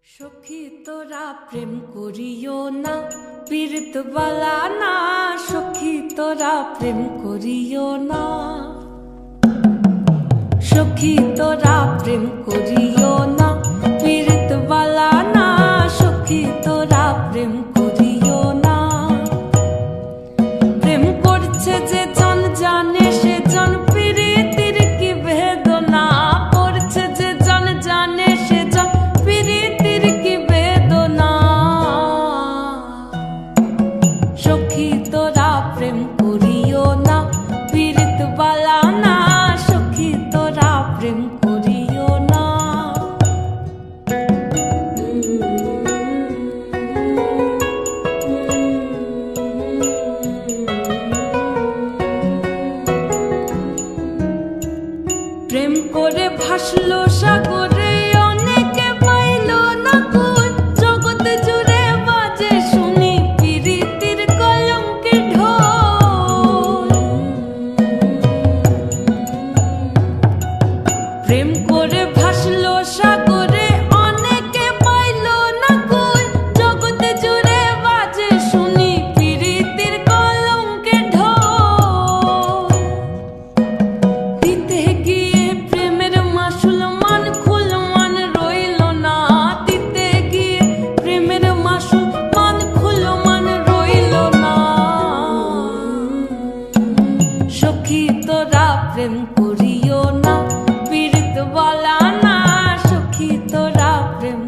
সখী তোরা প্রেম করিও না, পীড়িত বালা না। সখী তোরা প্রেম করিও না, সখী তোরা প্রেম করিও না, পীড়িত বালা না। সখী তোরা প্রেম করিও না। প্রেম করছে যে জন জানে সে জন পীড়িতির কি বেদনা। করছে যে জন জানে সে জন পীড়িতির কি বেদনা। সখী তোরা প্রেম করিও না, পীড়িত বালা না। সখী তোরা প্রেম করিও না। প্রেম করে ভাসলো সাগরে, অনেকে পাইল না কুল। জগৎ জুড়ে বাজে শুনি পীড়িতির কলঙ্কের ঢোল। প্রেম করে ভাসলো সাগরে, অনেকে পাইল না কুল। জগৎ জুড়ে বাজে শুনি পীড়িতির কলঙ্কের ঢোল। দিতে গিয়ে প্রেমের মাসুল মান খুল মান রইল না। দিতে গিয়ে প্রেমের মাসুল মান খুল মান রইল না। সখী তোরা প্রেম করিও না, পীড়িত বালা না। সখী তোরা প্রেম